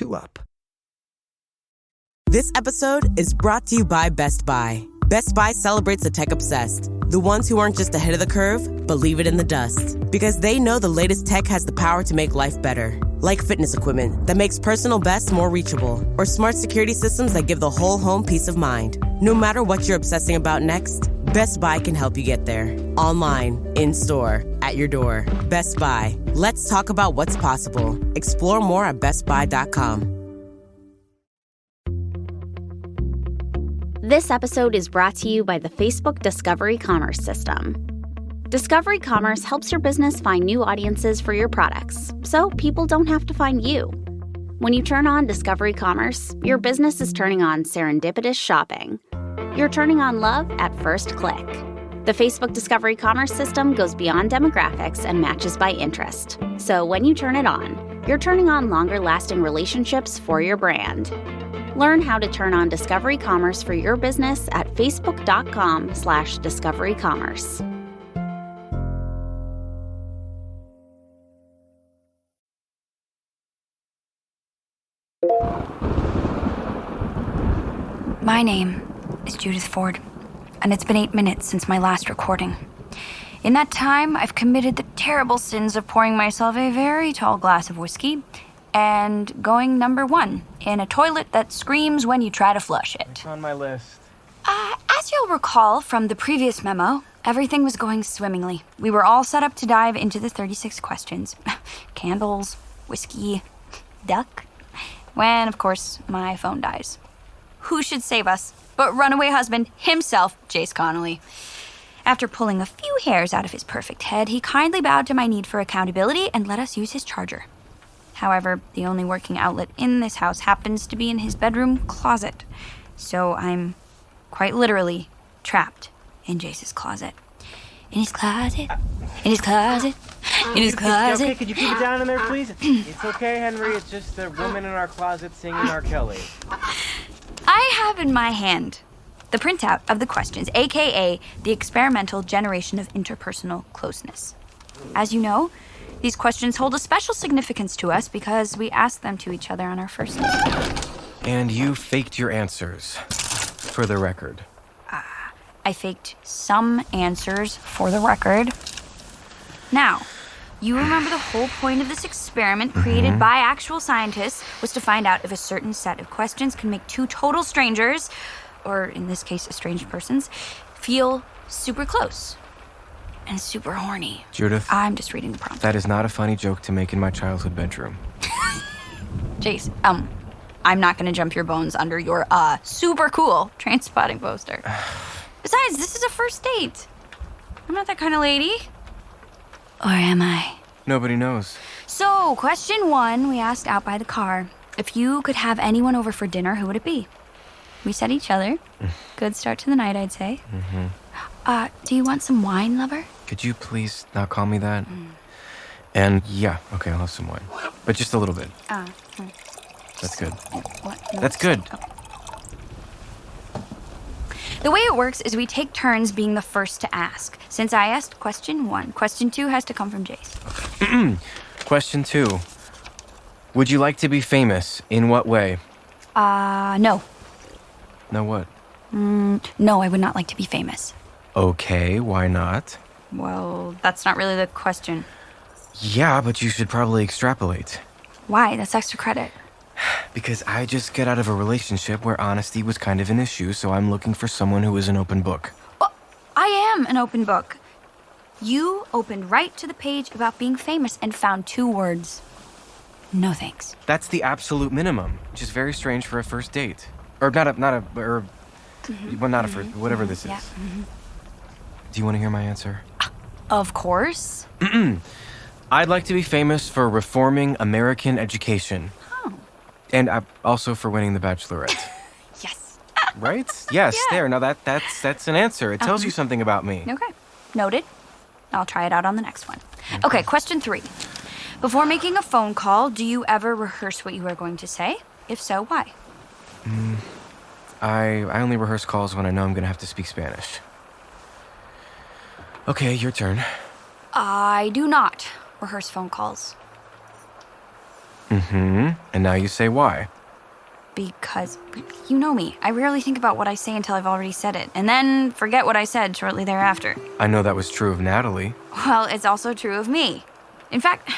2 up. This episode is brought to you by Best Buy. Best Buy celebrates the tech-obsessed, the ones who aren't just ahead of the curve, but leave it in the dust. Because they know the latest tech has the power to make life better. Like fitness equipment that makes personal best more reachable, or smart security systems that give the whole home peace of mind. No matter what you're obsessing about next, Best Buy can help you get there. Online, in-store, at your door. Best Buy. Let's talk about what's possible. Explore more at bestbuy.com. This episode is brought to you by the Facebook Discovery Commerce System. Discovery Commerce helps your business find new audiences for your products, so people don't have to find you. When you turn on Discovery Commerce, your business is turning on serendipitous shopping. You're turning on love at first click. The Facebook Discovery Commerce System goes beyond demographics and matches by interest. So when you turn it on, you're turning on longer-lasting relationships for your brand. Learn how to turn on Discovery Commerce for your business at facebook.com/discoverycommerce. My name is Judith Ford, and it's been 8 minutes since my last recording. In that time, I've committed the terrible sins of pouring myself a very tall glass of whiskey and going number 1 in a toilet that screams when you try to flush it. It's on my list. As you'll recall from the previous memo, everything was going swimmingly. We were all set up to dive into the 36 questions. Candles, whiskey, duck. When, of course, my phone dies. Who should save us but runaway husband himself, Jace Connolly? After pulling a few hairs out of his perfect head, he kindly bowed to my need for accountability and let us use his charger. However, the only working outlet in this house happens to be in his bedroom closet. So I'm quite literally trapped in Jace's closet. In his closet, in his closet, in his closet. Okay, could you keep it down in there, please? It's okay, Henry. It's just the woman in our closet singing R. Kelly. I have in my hand the printout of the questions, aka the experimental generation of interpersonal closeness. As you know, these questions hold a special significance to us because we asked them to each other on our first date. And you faked your answers, for the record. I faked some answers for the record. Now, you remember the whole point of this experiment created by actual scientists was to find out if a certain set of questions can make 2 total strangers, or in this case, estranged persons, feel super close and super horny. Judith. I'm just reading the prompt. That is not a funny joke to make in my childhood bedroom. Jace, I'm not gonna jump your bones under your, super cool train spotting poster. Besides, this is a first date. I'm not that kind of lady. Or am I? Nobody knows. So, question 1, we asked out by the car. If you could have anyone over for dinner, who would it be? We said each other. Good start to the night, I'd say. Do you want some wine, lover? Could you please not call me that? And yeah, okay, I'll have some wine. But just a little bit. That's good. What? No, That's good. Okay. The way it works is we take turns being the first to ask. Since I asked question 1, question 2 has to come from Jace. Question 2. Would you like to be famous? In what way? No. No what? No, I would not like to be famous. Okay, why not? Well, that's not really the question. Yeah, but you should probably extrapolate. Why? That's extra credit. Because I just got out of a relationship where honesty was kind of an issue, so I'm looking for someone who is an open book. Well, I am an open book. You opened right to the page about being famous and found 2 words. No thanks. That's the absolute minimum, which is very strange for a first date. Or whatever this is. Yeah. Do you want to hear my answer? Of course. I'd like to be famous for reforming American education. Oh. And also for winning the Bachelorette. Yes. Right? Yes, Yeah. there. Now that's an answer. It tells you something about me. Okay. Noted. I'll try it out on the next one. Okay, question 3. Before making a phone call, do you ever rehearse what you are going to say? If so, why? I only rehearse calls when I know I'm going to have to speak Spanish. Okay, your turn. I do not rehearse phone calls. Mm-hmm. And now you say why. Because, you know me, I rarely think about what I say until I've already said it, and then forget what I said shortly thereafter. I know that was true of Natalie. Well, it's also true of me. In fact,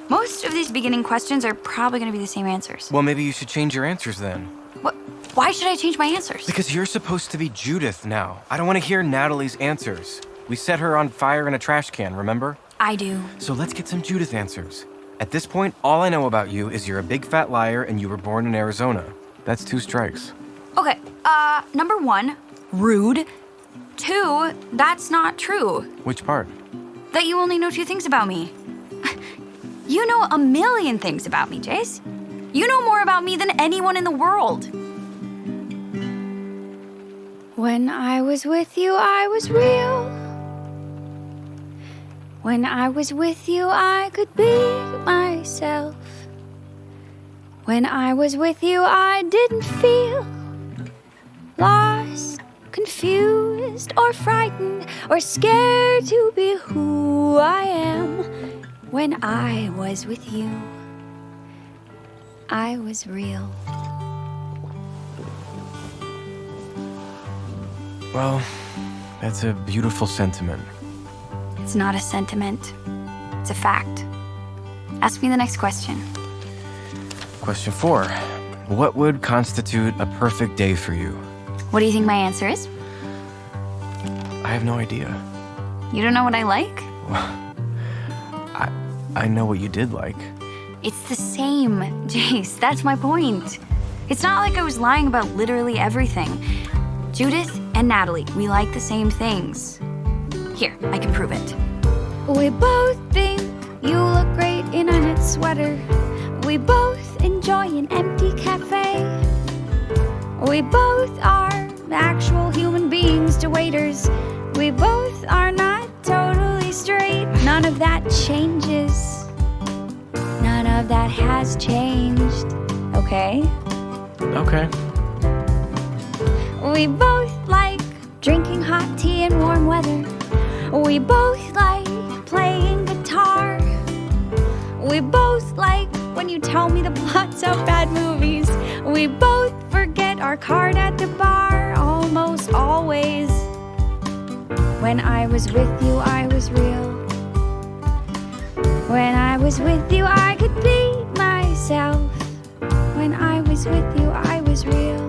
most of these beginning questions are probably going to be the same answers. Well, maybe you should change your answers then. What? Why should I change my answers? Because you're supposed to be Judith now. I don't want to hear Natalie's answers. We set her on fire in a trash can, remember? I do. So let's get some Judith answers. At this point, all I know about you is you're a big fat liar and you were born in Arizona. That's 2 strikes. Okay, number 1, rude. 2, that's not true. Which part? That you only know 2 things about me. You know a million things about me, Jace. You know more about me than anyone in the world. When I was with you, I was real. When I was with you, I could be myself. When I was with you, I didn't feel lost, confused, or frightened, or scared to be who I am. When I was with you, I was real. Well, that's a beautiful sentiment. It's not a sentiment. It's a fact. Ask me the next question. Question 4. What would constitute a perfect day for you? What do you think my answer is? I have no idea. You don't know what I like? I know what you did like. It's the same, Jace. That's my point. It's not like I was lying about literally everything. Judith and Natalie, we like the same things. Here, I can prove it. We both think you look great in a knit sweater. We both enjoy an empty cafe. We both are actual human beings to waiters. We both are not totally straight. None of that changes. None of that has changed. Okay? Okay. We both like drinking hot tea in warm weather. We both like playing guitar. We both like when you tell me the plots of bad movies. We both forget our card at the bar almost always. When I was with you, I was real. When I was with you, I could be myself. When I was with you, I was real.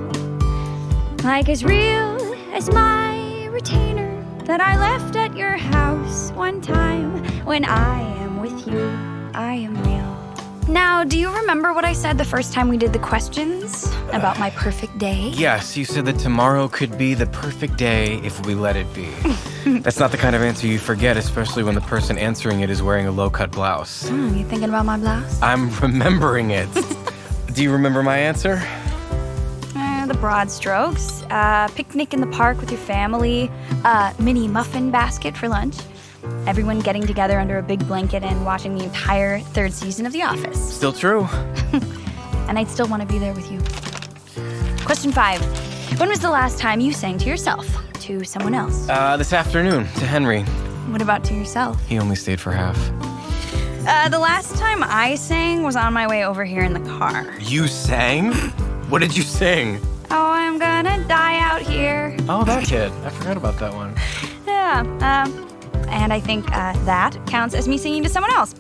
Like as real as my retainer that I left at your house one time. When I am with you, I am real. Now, do you remember what I said the first time we did the questions about my perfect day? Yes, you said that tomorrow could be the perfect day if we let it be. That's not the kind of answer you forget, especially when the person answering it is wearing a low-cut blouse. You thinking about my blouse? I'm remembering it. Do you remember my answer? The broad strokes. Picnic in the park with your family. Mini muffin basket for lunch. Everyone getting together under a big blanket and watching the entire 3rd season of The Office. Still true. And I'd still want to be there with you. Question 5. When was the last time you sang to yourself? To someone else? This afternoon, to Henry. What about to yourself? He only stayed for half. The last time I sang was on my way over here in the car. You sang? What did you sing? Oh, I'm gonna die out here. Oh, that kid. I forgot about that one. Yeah, and I think that counts as me singing to someone else.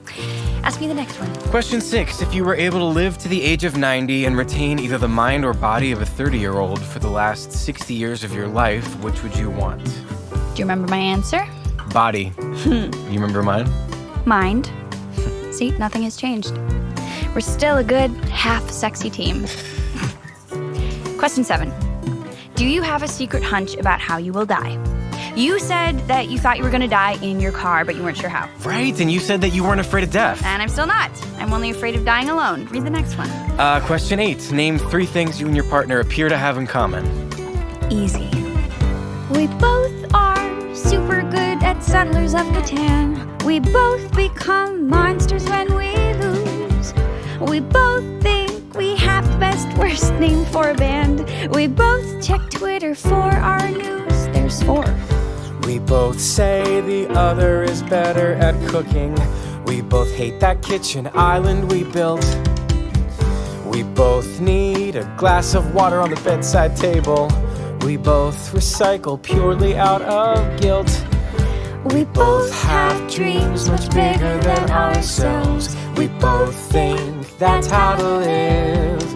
Ask me the next one. Question 6. If you were able to live to the age of 90 and retain either the mind or body of a 30-year-old for the last 60 years of your life, which would you want? Do you remember my answer? Body. You remember mine? Mind. See, nothing has changed. We're still a good half-sexy team. Question 7. Do you have a secret hunch about how you will die? You said that you thought you were going to die in your car, but you weren't sure how. Right, and you said that you weren't afraid of death. And I'm still not. I'm only afraid of dying alone. Read the next one. Question 8. Name 3 things you and your partner appear to have in common. Easy. We both are super good at Settlers of Catan. We both become monsters when we lose. We both think we have the best worst name for a band. We both check Twitter for our news. There's 4. We both say the other is better at cooking. We both hate that kitchen island we built. We both need a glass of water on the bedside table. We both recycle purely out of guilt. We both have dreams much bigger than ourselves. We both think that's how to live.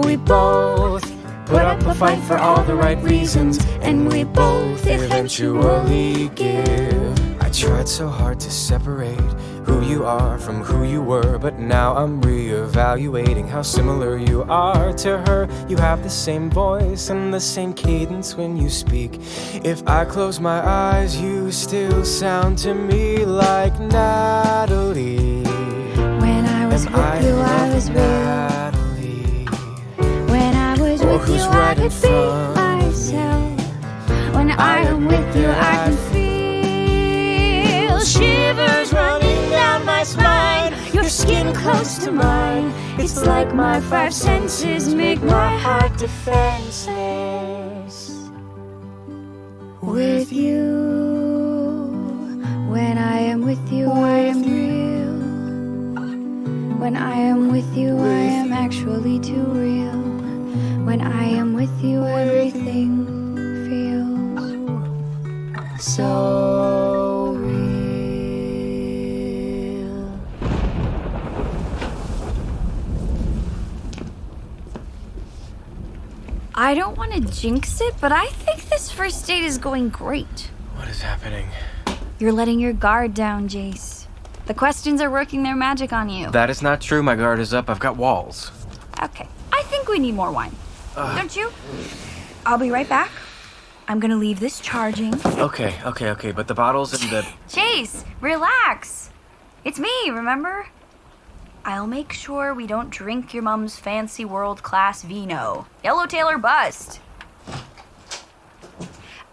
We both put up a fight for all the right reasons, and we both eventually give. I tried so hard to separate who you are from who you were, but now I'm reevaluating how similar you are to her. You have the same voice and the same cadence when you speak. If I close my eyes, you still sound to me like Natalie. When I was with you, I was real. When I was with you, I could be myself. When I am with you, I can feel shivers running down my spine. Your skin close to mine. It's like my five senses make my heart defenseless. With you, when I am with you, I am real. When I am with you, I am actually too real. When I am with you, everything feels so real. I don't want to jinx it, but I think this first date is going great. What is happening? You're letting your guard down, Jace. The questions are working their magic on you. That is not true. My guard is up. I've got walls. Okay, I think we need more wine. Don't you? I'll be right back. I'm gonna leave this charging. Okay, but the bottles and the... Chase, relax. It's me, remember? I'll make sure we don't drink your mom's fancy world-class vino. Yellowtail or bust.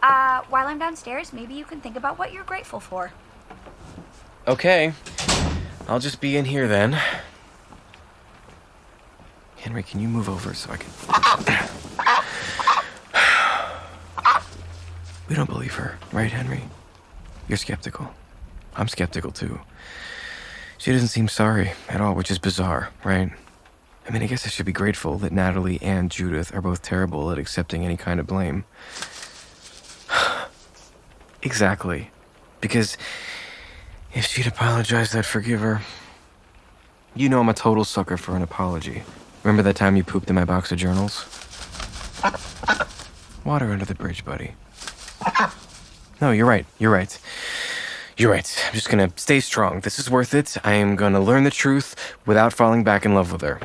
While I'm downstairs, maybe you can think about what you're grateful for. Okay. I'll just be in here then. Henry, can you move over so I can... We don't believe her, right, Henry? You're skeptical. I'm skeptical, too. She doesn't seem sorry at all, which is bizarre, right? I mean, I guess I should be grateful that Natalie and Judith are both terrible at accepting any kind of blame. Exactly. Because if she'd apologized, I'd forgive her. You know I'm a total sucker for an apology. Remember that time you pooped in my box of journals? Water under the bridge, buddy. No, you're right. I'm just gonna stay strong. This is worth it. I am gonna learn the truth without falling back in love with her.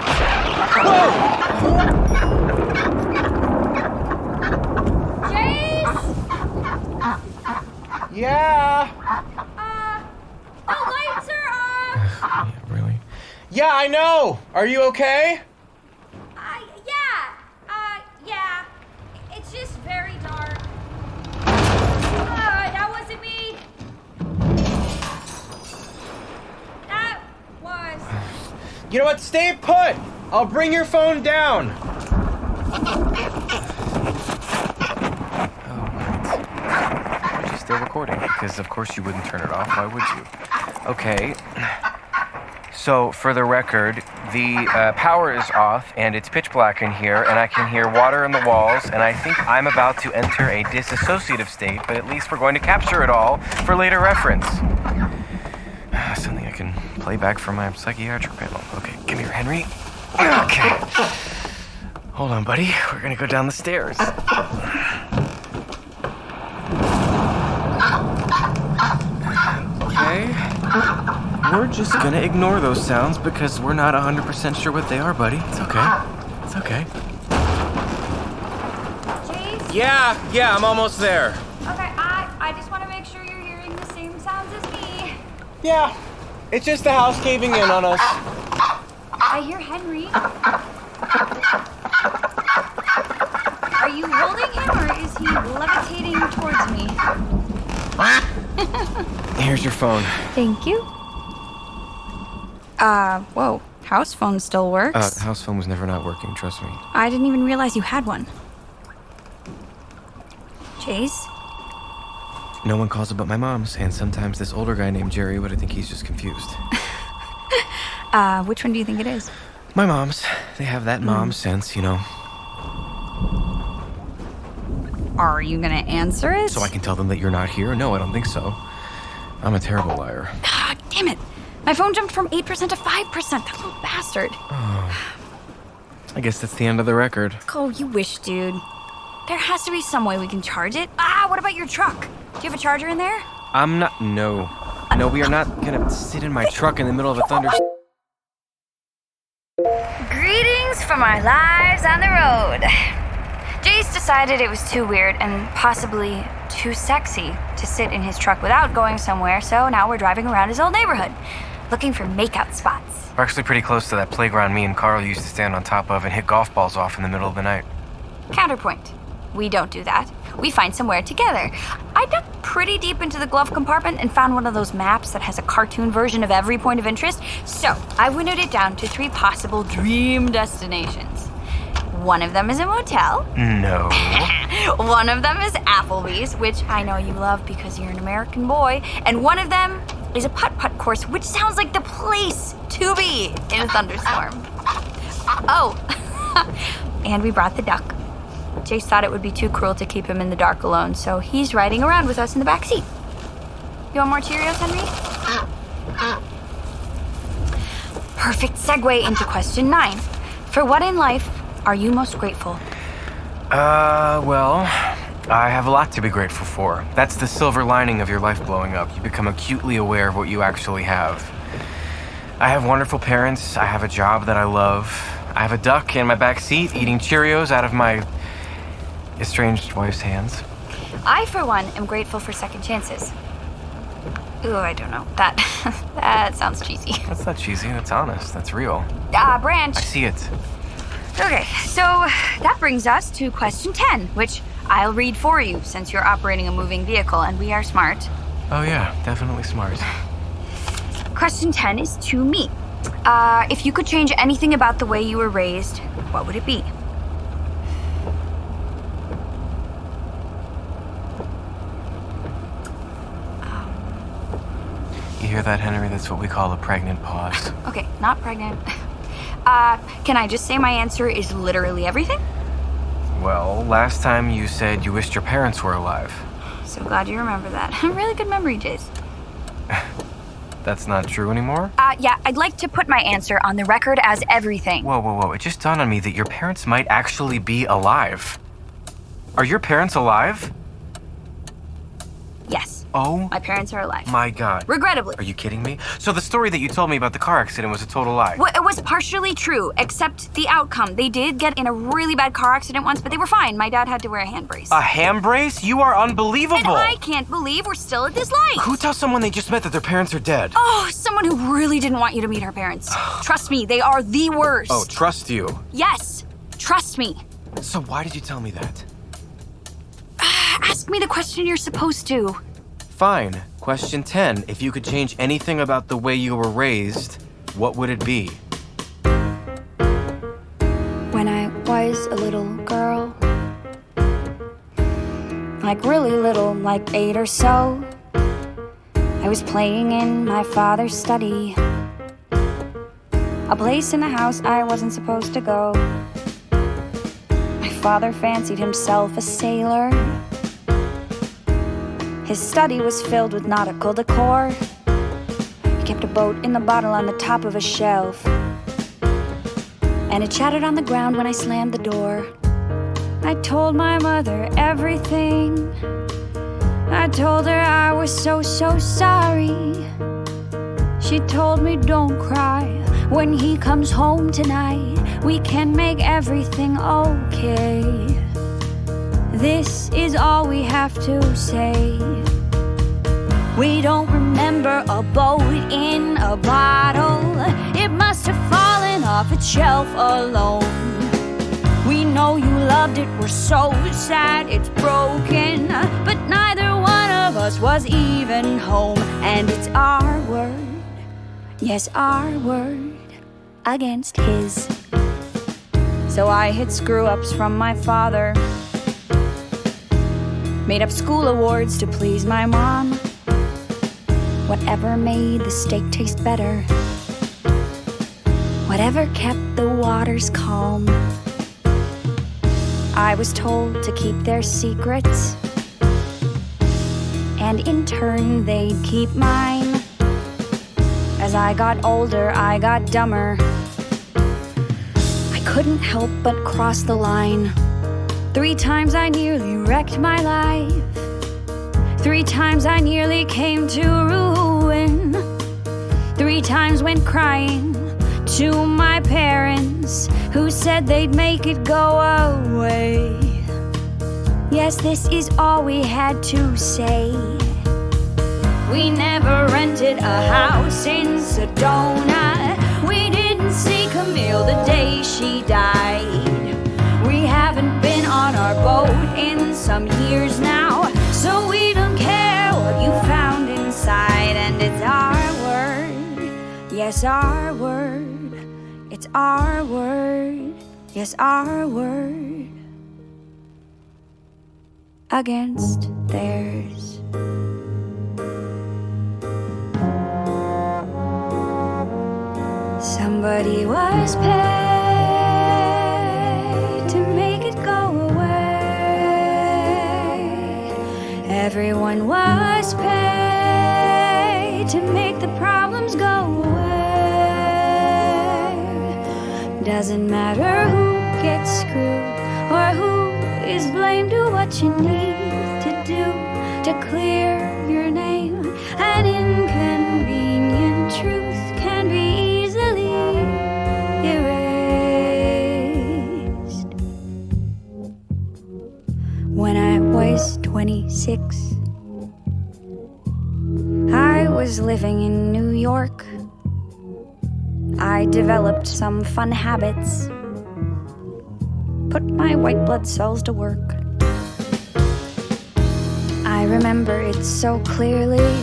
Jace! Yeah! The lights are off! Yeah, really? Yeah, I know! Are you okay? Yeah. It's just very dark. That wasn't me. That was... You know what? Stay put! I'll bring your phone down! Oh, right. You're still recording, because of course you wouldn't turn it off. Why would you? Okay. So, for the record, the power is off, and it's pitch black in here, and I can hear water in the walls, and I think I'm about to enter a disassociative state, but at least we're going to capture it all for later reference. Something I can play back from my psychiatric panel. Okay, come here, Henry. Okay. Hold on, buddy. We're gonna go down the stairs. Okay. We're just gonna ignore those sounds because we're not 100% sure what they are, buddy. It's okay. It's okay. Jace? Yeah, I'm almost there. Okay, I just want to make sure you're hearing the same sounds as me. Yeah, it's just the house caving in on us. I hear Henry. Are you holding him or is he levitating towards me? Here's your phone. Thank you. Whoa. House phone still works? The house phone was never not working, trust me. I didn't even realize you had one. Chase? No one calls about my mom's, and sometimes this older guy named Jerry, but I think he's just confused. Which one do you think it is? My mom's. They have that mom sense, you know. Are you gonna answer it? So I can tell them that you're not here? No, I don't think so. I'm a terrible liar. Ah, damn it. My phone jumped from 8% to 5%. That little bastard. I guess that's the end of the record. Oh, you wish, dude. There has to be some way we can charge it. What about your truck? Do you have a charger in there? No. No, we are not gonna sit in my truck in the middle of a thunderstorm. Greetings from our lives on the road. Jace decided it was too weird and possibly too sexy to sit in his truck without going somewhere, so now we're driving around his old neighborhood, looking for makeout spots. We're actually pretty close to that playground me and Carl used to stand on top of and hit golf balls off in the middle of the night. Counterpoint. We don't do that. We find somewhere together. I dug pretty deep into the glove compartment and found one of those maps that has a cartoon version of every point of interest, so I winnowed it down to 3 possible dream destinations. One of them is a motel. No. One of them is Applebee's, which I know you love because you're an American boy. And one of them is a putt-putt course, which sounds like the place to be in a thunderstorm. Oh, and we brought the duck. Jace thought it would be too cruel to keep him in the dark alone, so he's riding around with us in the back seat. You want more Cheerios, Henry? Perfect segue into question 9. For what in life are you most grateful? Well, I have a lot to be grateful for. That's the silver lining of your life blowing up. You become acutely aware of what you actually have. I have wonderful parents. I have a job that I love. I have a duck in my back seat eating Cheerios out of my estranged wife's hands. I, for one, am grateful for second chances. Ooh, I don't know. That sounds cheesy. That's not cheesy. That's honest. That's real. Branch. I see it. Okay, so that brings us to question 10, which I'll read for you since you're operating a moving vehicle and we are smart. Oh yeah, definitely smart. Question 10 is to me. If you could change anything about the way you were raised, what would it be? You hear that, Henry? That's what we call a pregnant pause. Okay, not pregnant. Can I just say my answer is literally everything? Well, last time you said you wished your parents were alive. So glad you remember that. Really good memory, Jace. That's not true anymore? Yeah, I'd like to put my answer on the record as everything. Whoa. It just dawned on me that your parents might actually be alive. Are your parents alive? Yes. Oh. My parents are alive. My God. Regrettably. Are you kidding me? So the story that you told me about the car accident was a total lie. Well, it was partially true, except the outcome. They did get in a really bad car accident once, but they were fine. My dad had to wear a hand brace. A hand brace? You are unbelievable. And I can't believe we're still at this light. Who tells someone they just met that their parents are dead? Oh, someone who really didn't want you to meet her parents. Trust me, they are the worst. Oh, trust you. Yes, trust me. So why did you tell me that? Ask me the question you're supposed to. Fine. Question 10. If you could change anything about the way you were raised, what would it be? When I was a little girl, like really little, like 8 or so, I was playing in my father's study, a place in the house I wasn't supposed to go. My father fancied himself a sailor. His study was filled with nautical decor. He kept a boat in the bottle on the top of a shelf, and it shattered on the ground when I slammed the door. I told my mother everything. I told her I was so sorry. She told me don't cry. When he comes home tonight, we can make everything okay. This is all we have to say. We don't remember a boat in a bottle. It must have fallen off its shelf alone. We know you loved it, we're so sad it's broken, but neither one of us was even home. And it's our word, yes, our word against his. So I hid screw-ups from my father, made up school awards to please my mom. Whatever made the steak taste better. whatever kept the waters calm. I was told to keep their secrets, and in turn they'd keep mine. As I got older, I got dumber. I couldn't help but cross the line. 3 times I nearly wrecked my life. 3 times I nearly came to ruin. 3 times went crying to my parents, who said they'd make it go away. Yes, this is all we had to say. We never rented a house in Sedona. We didn't see Camille the day she died. We haven't been on our boat in some years now, so we don't care what you found inside. And it's our word, yes, our word. It's our word, yes, our word, against theirs. Somebody was paid to make it go away. Everyone was paid to make the problems go away. Doesn't matter who gets screwed or who is blamed. Do what you need to do to clear your name. An inconvenient truth can be easily erased. When I was 26, I was living in New York. I developed some fun habits, put my white blood cells to work. I remember it so clearly.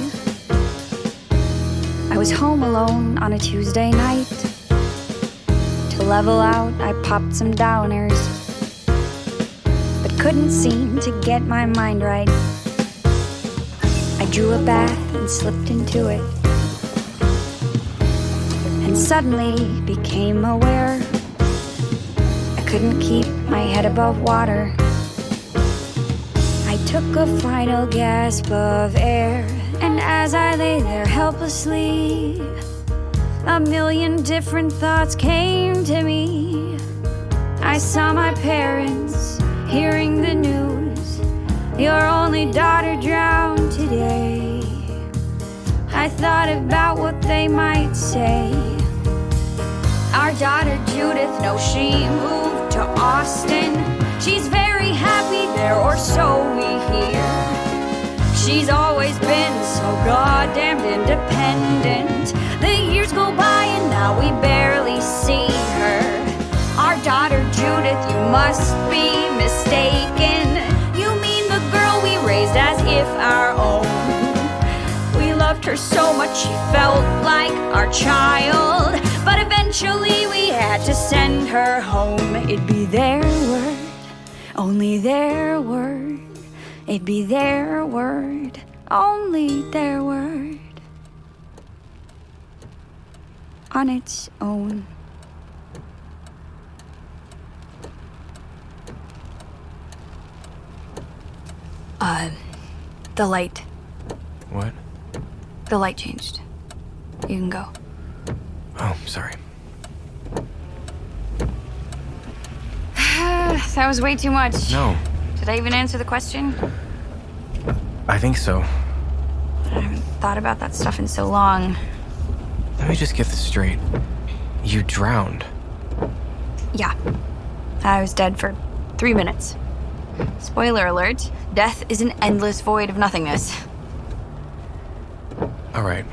I was home alone on a Tuesday night. To level out, I popped some downers, but couldn't seem to get my mind right. I drew a bath and slipped into it, and suddenly became aware I couldn't keep my head above water. I took a final gasp of air, and as I lay there helplessly, a million different thoughts came to me. I saw my parents hearing the news, your only daughter drowned today. I thought about what they might say. Our daughter Judith, no, she moved to Austin. She's very happy there, or so we hear. She's always been so goddamned independent. The years go by and now we barely see her. Our daughter Judith, you must be mistaken. You mean the girl we raised as if our own. We loved her so much she felt like our child, but eventually we had to send her home. It'd be their word, only their word. It'd be their word, only their word, on its own. The light. What? The light changed. You can go. Oh, sorry. That was way too much. No, Did I even answer the question? I think so. I haven't thought about that stuff in so long. Let me just get this straight. You drowned. Yeah. I was dead for 3 minutes. Spoiler alert, death is an endless void of nothingness. All right.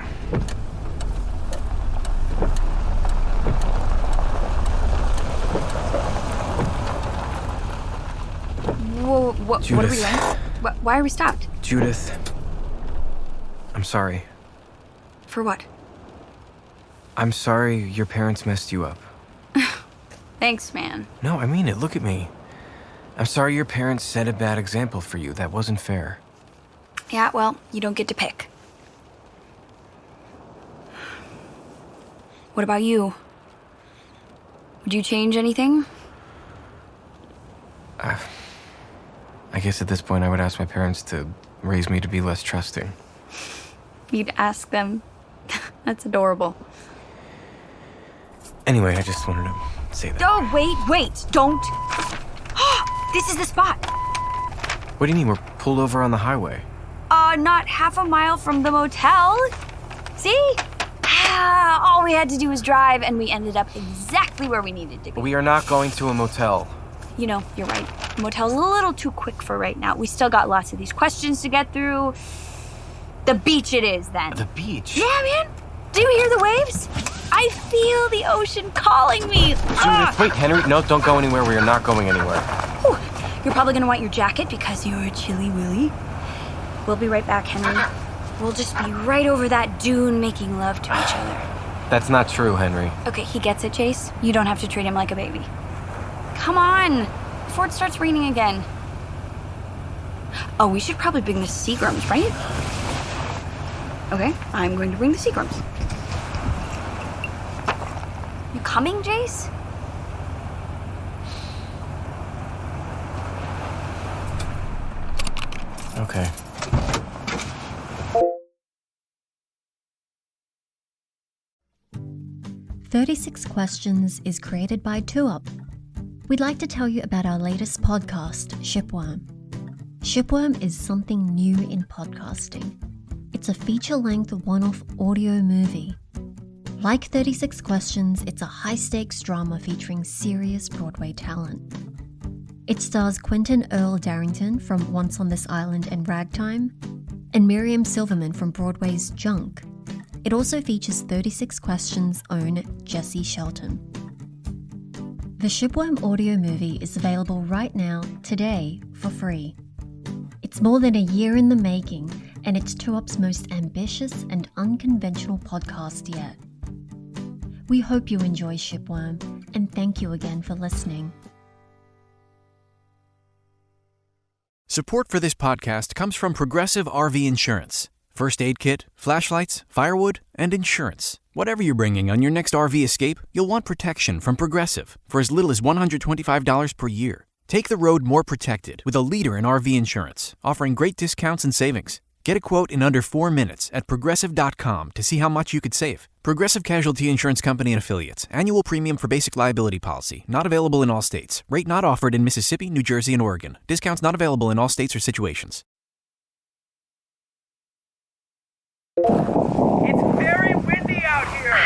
Whoa, what are we Judith. doing? Why are we stopped? Judith, I'm sorry. For what? I'm sorry your parents messed you up. Thanks, man. No, I mean it. Look at me. I'm sorry your parents set a bad example for you. That wasn't fair. Yeah, well, you don't get to pick. What about you? Would you change anything? I guess at this point I would ask my parents to raise me to be less trusting. You'd ask them. That's adorable. Anyway, I just wanted to say that. Oh, wait, don't. This is the spot. What do you mean we're pulled over on the highway? Not half a mile from the motel. See? All we had to do was drive, and we ended up exactly where we needed to be. We are not going to a motel. You know, you're right. The motel's a little too quick for right now. We still got lots of these questions to get through. The beach it is, then. The beach? Yeah, man. Do you hear the waves? I feel the ocean calling me. Wait, Henry, no, don't go anywhere. We are not going anywhere. Whew. You're probably gonna want your jacket because you're a chilly willy. We'll be right back, Henry. We'll just be right over that dune making love to each other. That's not true, Henry. Okay, he gets it, Chase. You don't have to treat him like a baby. Come on, before it starts raining again. Oh, we should probably bring the Seagrams, right? Okay, I'm going to bring the Seagrams. You coming, Jace? Okay. "36 Questions" is created by 2UP. We'd like to tell you about our latest podcast, Shipworm. Shipworm is something new in podcasting. It's a feature-length one-off audio movie. Like 36 Questions, it's a high-stakes drama featuring serious Broadway talent. It stars Quentin Earl Darrington from Once on This Island and Ragtime, and Miriam Silverman from Broadway's Junk. It also features 36 Questions' own Jesse Shelton. The Shipworm audio movie is available right now, today, for free. It's more than a year in the making, and it's 2UP's most ambitious and unconventional podcast yet. We hope you enjoy Shipworm, and thank you again for listening. Support for this podcast comes from Progressive RV Insurance. First aid kit, flashlights, firewood, and insurance. Whatever you're bringing on your next RV escape, you'll want protection from Progressive for as little as $125 per year. Take the road more protected with a leader in RV insurance, offering great discounts and savings. Get a quote in under 4 minutes at Progressive.com to see how much you could save. Progressive Casualty Insurance Company and Affiliates. Annual premium for basic liability policy. Not available in all states. Rate not offered in Mississippi, New Jersey, and Oregon. Discounts not available in all states or situations. It's very windy out here.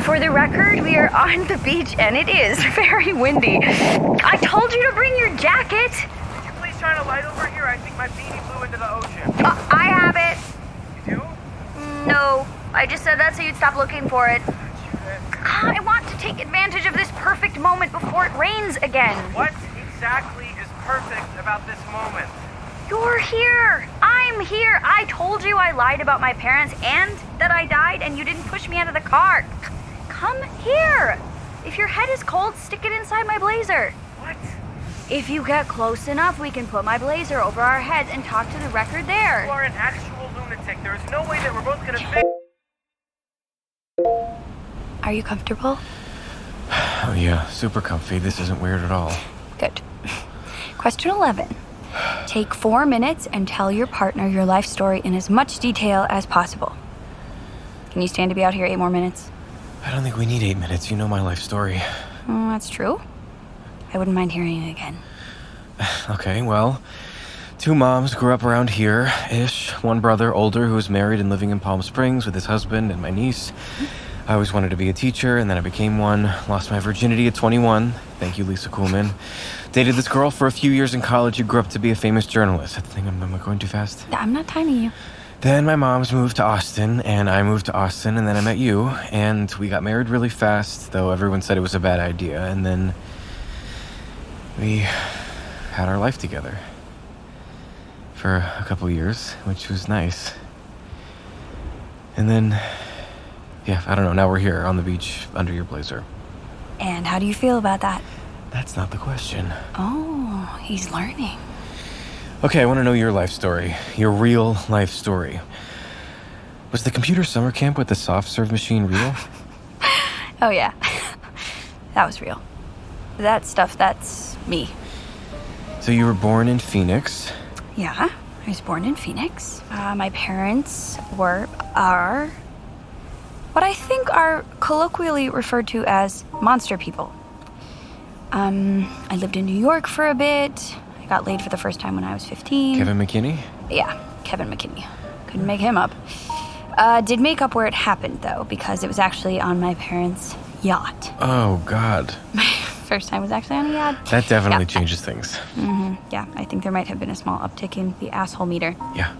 For the record, we are on the beach, and it is very windy. I told you to bring your jacket. Could you please shine a light over here? I think my beanie flew into the ocean. I have it. You do? No, I just said that so you'd stop looking for it. I want to take advantage of this perfect moment before it rains again. What exactly is perfect about this moment? You're here. I'm here. I told you I lied about my parents and that I died, and you didn't push me out of the car. Come here. If your head is cold, stick it inside my blazer. What? If you get close enough, we can put my blazer over our heads and talk to the record there. You are an actual lunatic. There is no way that we're both gonna fit. Are you comfortable? Oh yeah, super comfy. This isn't weird at all. Good. Question 11. Take 4 minutes and tell your partner your life story in as much detail as possible. Can you stand to be out here 8 more minutes? I don't think we need 8 minutes. You know my life story. That's true. I wouldn't mind hearing it again. Okay, well, 2 moms grew up around here-ish. 1 brother, older, who was married and living in Palm Springs with his husband and my niece. I always wanted to be a teacher, and then I became one. Lost my virginity at 21. Thank you, Lisa Kuhlman. Dated this girl for a few years in college who grew up to be a famous journalist. I think am I going too fast? I'm not timing you. Then my mom's moved to Austin, and I moved to Austin, and then I met you, and we got married really fast, though everyone said it was a bad idea, and then we had our life together for a couple years, which was nice. And then, yeah, I don't know, now we're here on the beach under your blazer. And how do you feel about that? That's not the question. Oh, he's learning. Okay, I want to know your life story. Your real life story. Was the computer summer camp with the soft serve machine real? Oh, yeah. That was real. that stuff, that's me. So you were born in Phoenix. Yeah, I was born in Phoenix. My parents are what I think are colloquially referred to as monster people. I lived in New York for a bit. I got laid for the first time when I was 15. Kevin McKinney? Yeah, Kevin McKinney. Couldn't make him up. Did make up where it happened, though, because it was actually on my parents' yacht. Oh, God. My first time was actually on a yacht. That definitely changes things. Yeah, I think there might have been a small uptick in the asshole meter. Yeah.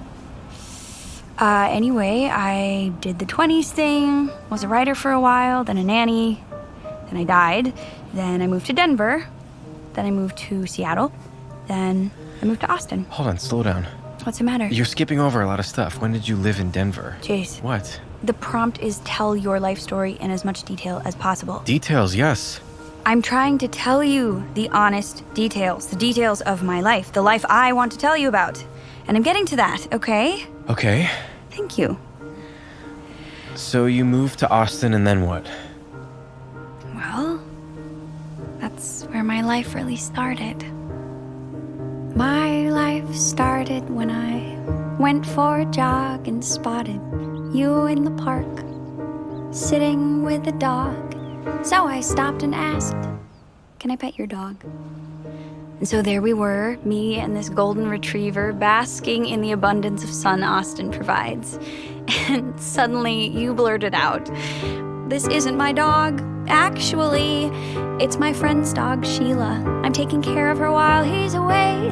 Anyway, I did the 20s thing, was a writer for a while, then a nanny, then I died, then I moved to Denver, then I moved to Seattle, then I moved to Austin. Hold on, slow down. What's the matter? You're skipping over a lot of stuff. When did you live in Denver? Jace. What? The prompt is tell your life story in as much detail as possible. Details, yes. I'm trying to tell you the honest details, the details of my life, the life I want to tell you about. And I'm getting to that, okay? Okay. Thank you. So you moved to Austin and then what? Well, that's where my life really started. My life started when I went for a jog and spotted you in the park, sitting with a dog. So I stopped and asked, "Can I pet your dog?" And so there we were, me and this golden retriever, basking in the abundance of sun Austin provides. And suddenly you blurted out, "This isn't my dog. Actually, it's my friend's dog, Sheila. I'm taking care of her while he's away.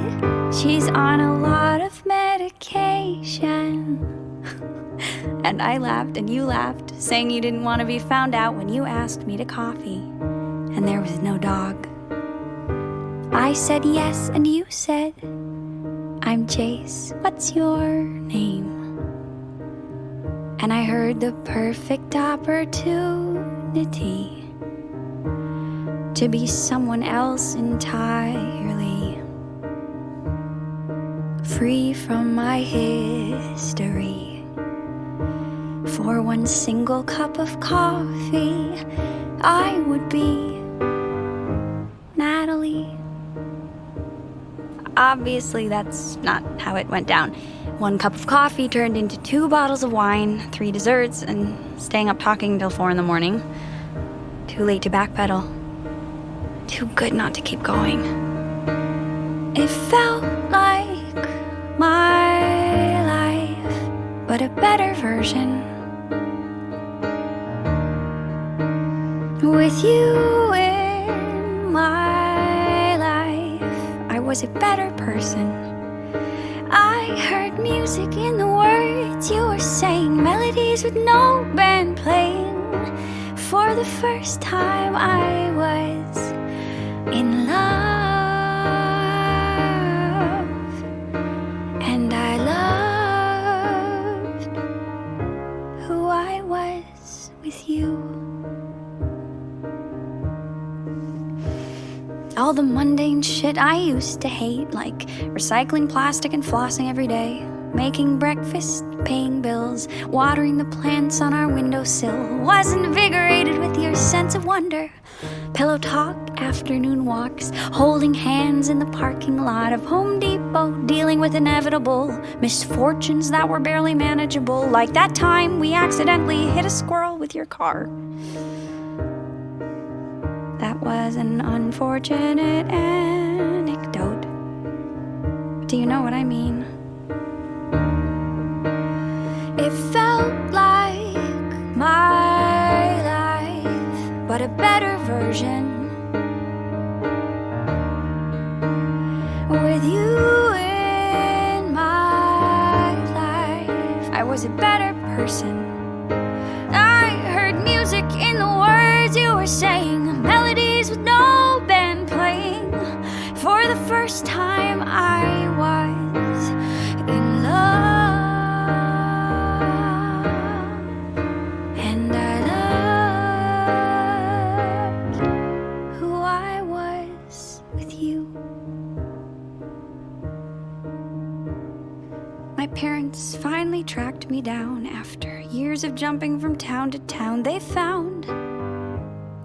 She's on a lot of medication." And I laughed and you laughed, saying you didn't want to be found out when you asked me to coffee. And there was no dog. I said yes, and you said, "I'm Jace. What's your name?" And I heard the perfect opportunity to be someone else entirely, free from my history. For one single cup of coffee, I would be Natalie. Obviously, that's not how it went down. 1 cup of coffee turned into 2 bottles of wine, 3 desserts, and staying up talking until 4 in the morning. Too late to backpedal. Too good not to keep going. It felt like my life, but a better version. With you in my life, I was a better person. I heard music in the words you were saying, melodies with no band playing. For the first time I was in love, and I loved who I was with you. All the mundane shit I used to hate, like recycling plastic and flossing every day, making breakfast, paying bills, watering the plants on our windowsill, was invigorated with your sense of wonder. Pillow talk, afternoon walks, holding hands in the parking lot of Home Depot, dealing with inevitable misfortunes that were barely manageable, like that time we accidentally hit a squirrel with your car. That was an unfortunate anecdote. Do you know what I mean? It felt like my life, but a better version. With you in my life, I was a better person. I heard music in the words you were saying, melodies with no band playing. For the first time I was in love, and I loved who I was with you. My parents finally tracked me down after years of jumping from town to town. They found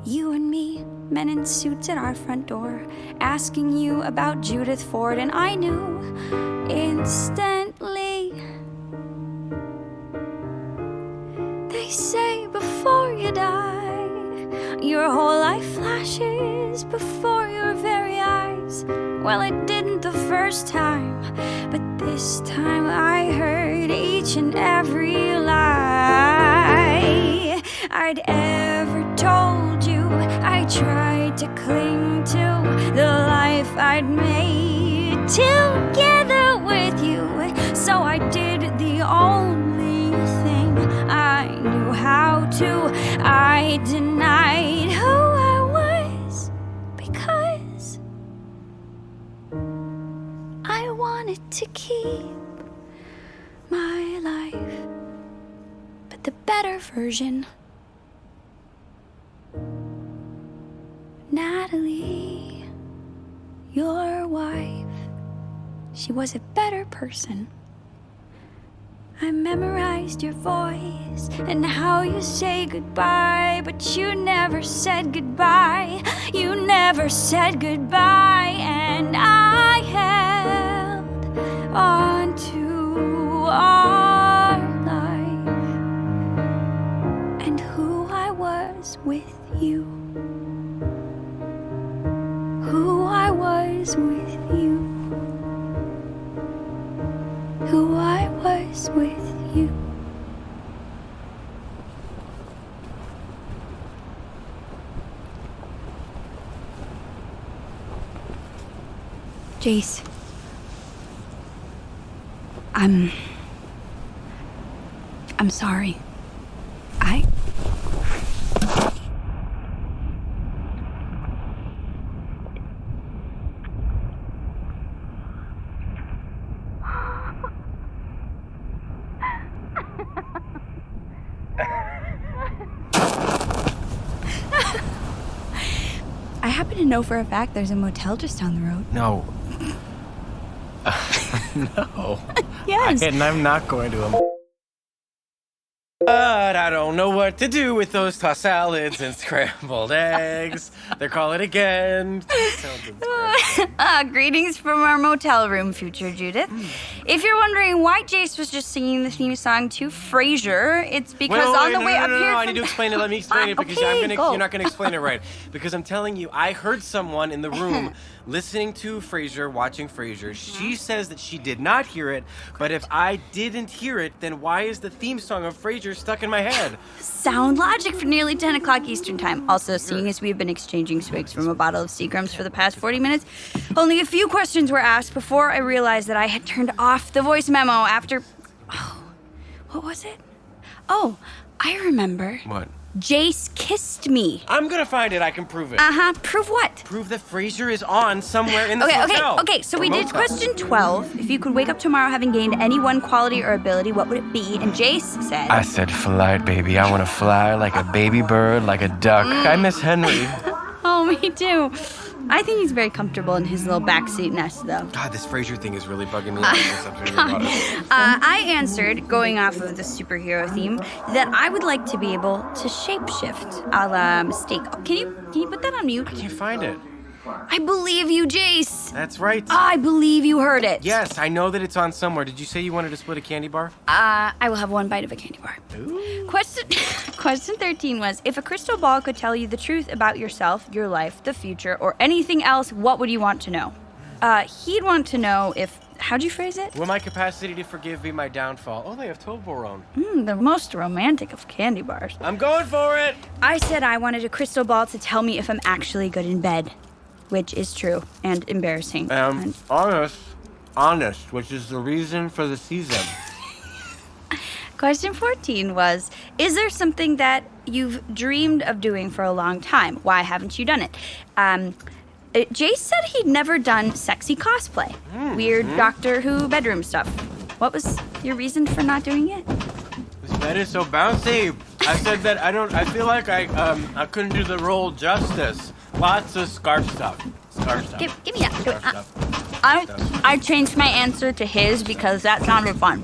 you and me men in suits at our front door, asking you about Judith Ford, and I knew instantly. They say before you die, your whole life flashes before your very eyes. Well, it didn't the first time, but this time I heard each and every lie I'd ever told you. I tried to cling to the life I'd made together with you, so I did the only thing I knew how to. I denied who I was because I wanted to keep my life, but the better version. Natalie, your wife, she was a better person. I memorized your voice and how you say goodbye, but you never said goodbye. You never said goodbye, and I held on to our life and who I was with you. Who I was with you. Who I was with you. Jace, I'm sorry. I happen to know for a fact there's a motel just down the road. No. No. Yes. And I'm not going to. But I don't know what to do with those tossed salads and scrambled eggs. They're calling again. Greetings from our motel room, future Judith. If you're wondering why Jace was just singing the theme song to Frasier, it's because on the way up here... I need to explain it. Let me explain it because okay, you're not going to explain it right. Because I'm telling you, I heard someone in the room listening to Frasier, watching Frasier. She says that she did not hear it, but if I didn't hear it, then why is the theme song of Frasier stuck in my head? Sound logic for nearly 10 o'clock Eastern time. Also, seeing as we've been exchanging swigs from a bottle of Seagrams for the past 40 minutes, only a few questions were asked before I realized that I had turned off the voice memo after... Oh, what was it? Oh, I remember. What? Jace kissed me. I'm gonna find it. I can prove it. Prove what? Prove that Frasier is on somewhere in the hotel. Okay, so we did question 12. If you could wake up tomorrow having gained any one quality or ability, what would it be? And Jace said... I said flight, baby. I want to fly like a baby bird, like a duck. I miss Henry. Oh, me too. I think he's very comfortable in his little backseat nest, though. God, this Frasier thing is really bugging me out. I answered, going off of the superhero theme, that I would like to be able to shapeshift, a la Mistake. Can you put that on mute? I can't find it. I believe you, Jace. That's right. I believe you heard it. Yes, I know that it's on somewhere. Did you say you wanted to split a candy bar? I will have one bite of a candy bar. Ooh. Question 13 was, if a crystal ball could tell you the truth about yourself, your life, the future, or anything else, what would you want to know? He'd want to know if... How'd you phrase it? Will my capacity to forgive be my downfall? Oh, they have Toblerone. The most romantic of candy bars. I'm going for it! I said I wanted a crystal ball to tell me if I'm actually good in bed. Which is true and embarrassing. Honest, which is the reason for the season. Question 14 was, is there something that you've dreamed of doing for a long time? Why haven't you done it? Jace said he'd never done sexy cosplay. Weird Doctor Who bedroom stuff. What was your reason for not doing it? This bed is so bouncy. I said that I feel like I couldn't do the role justice. Lots of scarf stuff. Give me that. I changed my answer to his because that sounded fun.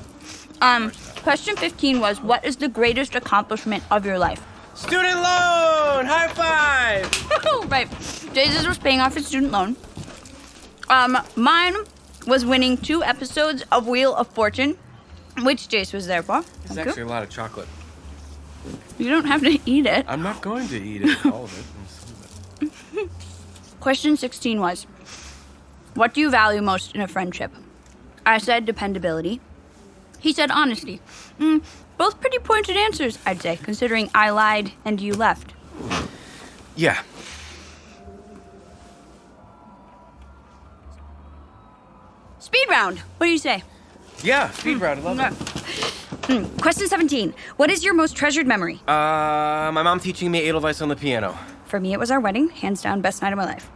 Question 15 was, what is the greatest accomplishment of your life? Student loan! High five! Right. Jace's was paying off his student loan. Mine was winning 2 episodes of Wheel of Fortune, which Jace was there for. It's actually a lot of chocolate. You don't have to eat it. I'm not going to eat it, all of it. Question 16 was, what do you value most in a friendship? I said dependability. He said honesty. Both pretty pointed answers, I'd say, considering I lied and you left. Yeah. Speed round. What do you say? Yeah, speed round. I love it. Question 17. What is your most treasured memory? My mom teaching me Edelweiss on the piano. For me, it was our wedding. Hands down, best night of my life.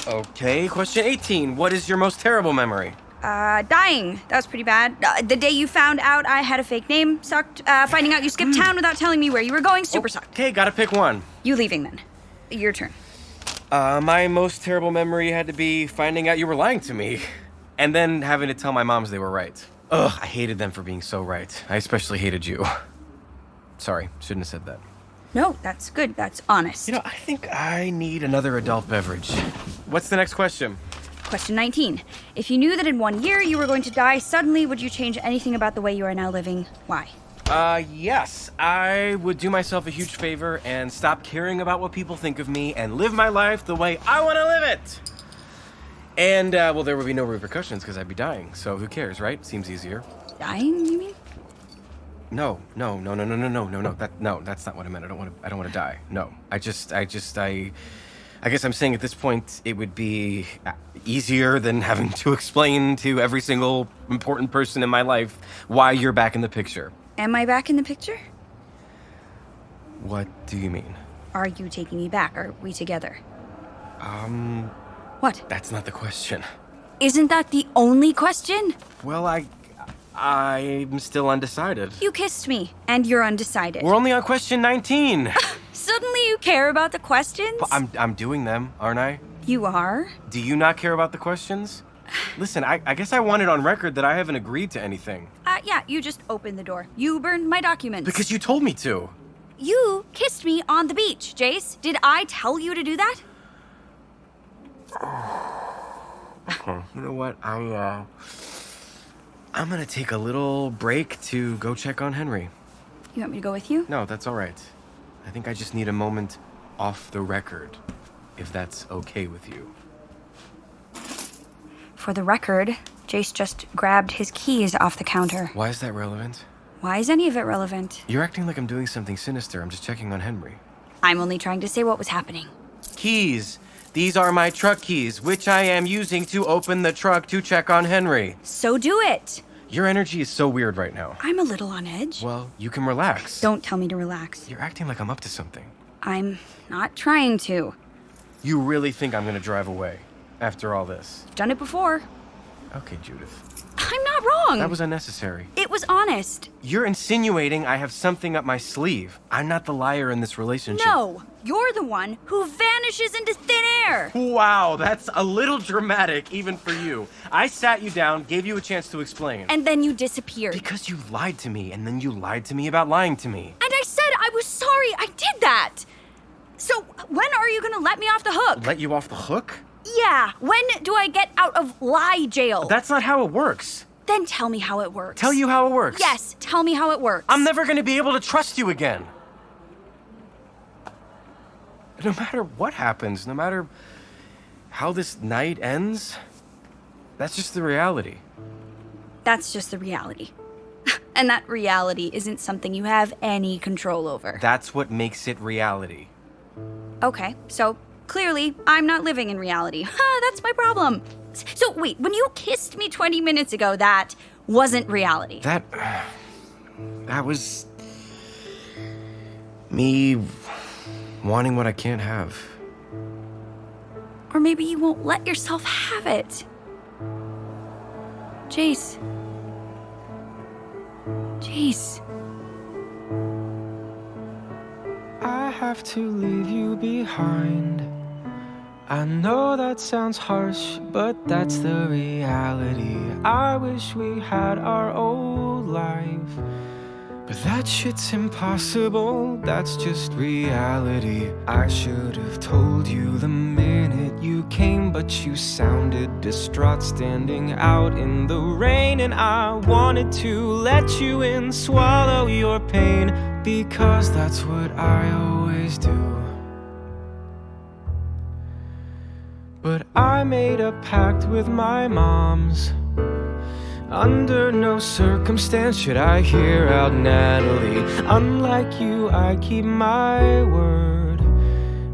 Okay, question 18. What is your most terrible memory? Dying. That was pretty bad. The day you found out I had a fake name sucked. Finding out you skipped town without telling me where you were going super sucked. Okay, gotta pick one. You leaving then. Your turn. My most terrible memory had to be finding out you were lying to me. And then having to tell my moms they were right. Ugh, I hated them for being so right. I especially hated you. Sorry, shouldn't have said that. No, that's good. That's honest. You know, I think I need another adult beverage. What's the next question? Question 19. If you knew that in 1 year you were going to die suddenly, would you change anything about the way you are now living? Why? Yes. I would do myself a huge favor and stop caring about what people think of me and live my life the way I want to live it. And, well, there would be no repercussions because I'd be dying. So who cares, right? Seems easier. Dying, you mean? No. That's not what I meant. I don't want to die. No. I guess I'm saying at this point it would be easier than having to explain to every single important person in my life why you're back in the picture. Am I back in the picture? What do you mean? Are you taking me back? Are we together? What? That's not the question. Isn't that the only question? Well, I'm still undecided. You kissed me, and you're undecided. We're only on question 19. Suddenly you care about the questions? But I'm doing them, aren't I? You are? Do you not care about the questions? Listen, I guess I want it on record that I haven't agreed to anything. Yeah, you just opened the door. You burned my documents. Because you told me to. You kissed me on the beach, Jace. Did I tell you to do that? Okay, you know what? I'm gonna take a little break to go check on Henry. You want me to go with you? No, that's all right. I think I just need a moment off the record, if that's okay with you. For the record, Jace just grabbed his keys off the counter. Why is that relevant? Why is any of it relevant? You're acting like I'm doing something sinister. I'm just checking on Henry. I'm only trying to say what was happening. Keys. These are my truck keys, which I am using to open the truck to check on Henry. So do it. Your energy is so weird right now. I'm a little on edge. Well, you can relax. Don't tell me to relax. You're acting like I'm up to something. I'm not trying to. You really think I'm gonna drive away after all this? I've done it before. Okay, Judith. I'm not wrong. That was unnecessary. It was honest. You're insinuating I have something up my sleeve. I'm not the liar in this relationship. No, you're the one who vanishes into thin air. Wow, that's a little dramatic even for you. I sat you down, gave you a chance to explain. And then you disappeared. Because you lied to me, and then you lied to me about lying to me. And I said I was sorry I did that. So when are you gonna let me off the hook? Let you off the hook? Yeah, when do I get out of lie jail? That's not how it works. Then tell me how it works. Tell you how it works? Yes, tell me how it works. I'm never gonna be able to trust you again. No matter what happens, no matter how this night ends, that's just the reality. That's just the reality. And that reality isn't something you have any control over. That's what makes it reality. Okay, so clearly I'm not living in reality. That's my problem. So wait, when you kissed me 20 minutes ago, that wasn't reality. That was me wanting what I can't have. Or maybe you won't let yourself have it. Jace. Jace. I have to leave you behind. I know that sounds harsh, but that's the reality. I wish we had our old life, But that shit's impossible, that's just reality. I should have told you the minute you came, but you sounded distraught standing out in the rain. And I wanted to let you in, swallow your pain, because that's what I always do. But I made a pact with my moms. Under no circumstance should I hear out Natalie. Unlike you, I keep my word,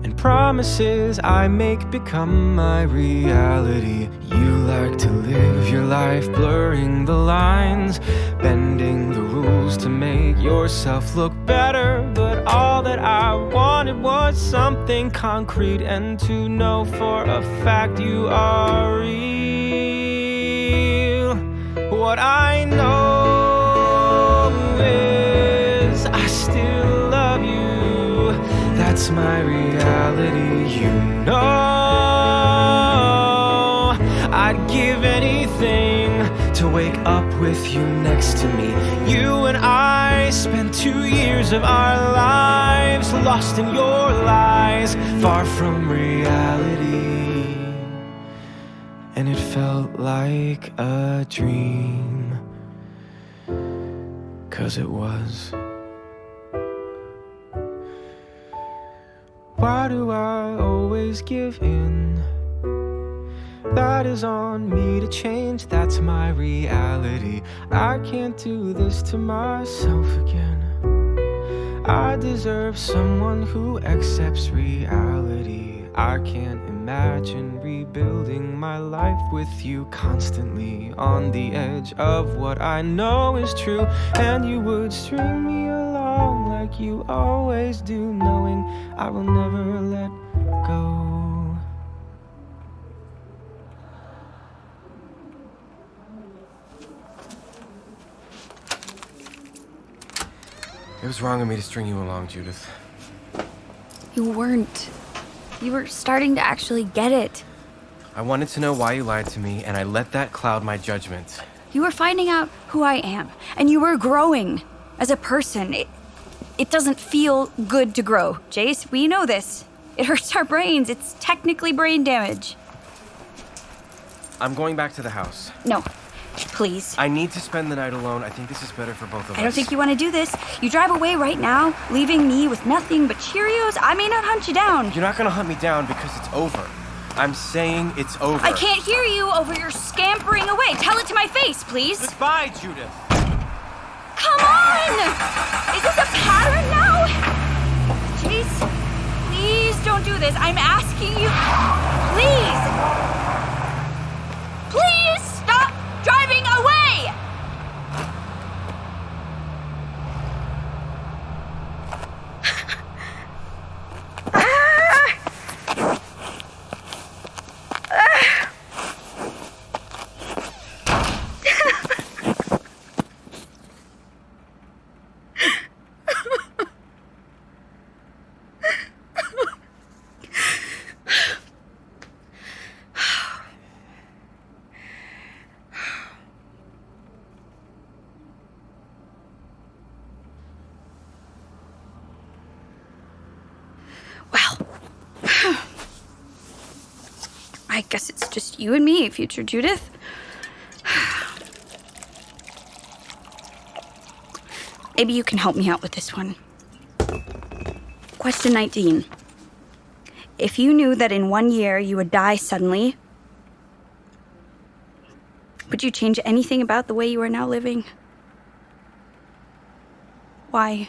and promises I make become my reality. You like to live your life blurring the lines, bending the rules to make yourself look better. But all that I wanted was something concrete, and to know for a fact you are real. What I know is I still love you. That's my reality, you know. I'd give anything to wake up with you next to me. You and I spent 2 years of our lives lost in your lies, far from reality. And it felt like a dream, 'cause it was. Why do I always give in? That is on me to change, that's my reality. I can't do this to myself again. I deserve someone who accepts reality. I can't imagine rebuilding my life with you, constantly on the edge of what I know is true. And you would string me along like you always do, knowing I will never let go. It was wrong of me to string you along, Judith. You weren't. You were starting to actually get it. I wanted to know why you lied to me, and I let that cloud my judgment. You were finding out who I am, and you were growing as a person. It doesn't feel good to grow, Jace. We know this. It hurts our brains. It's technically brain damage. I'm going back to the house. No, please. I need to spend the night alone. I think this is better for both of us. I don't think you want to do this. You drive away right now, leaving me with nothing but Cheerios. I may not hunt you down. You're not gonna hunt me down because it's over. I'm saying it's over. I can't hear you over your scampering away. Tell it to my face, please. Goodbye, Judith. Come on! Is this a pattern now? Jeez, please don't do this. I'm asking you. Please! Please stop driving away! I guess it's just you and me, future Judith. Maybe you can help me out with this one. Question 19. If you knew that in 1 year you would die suddenly, would you change anything about the way you are now living? Why?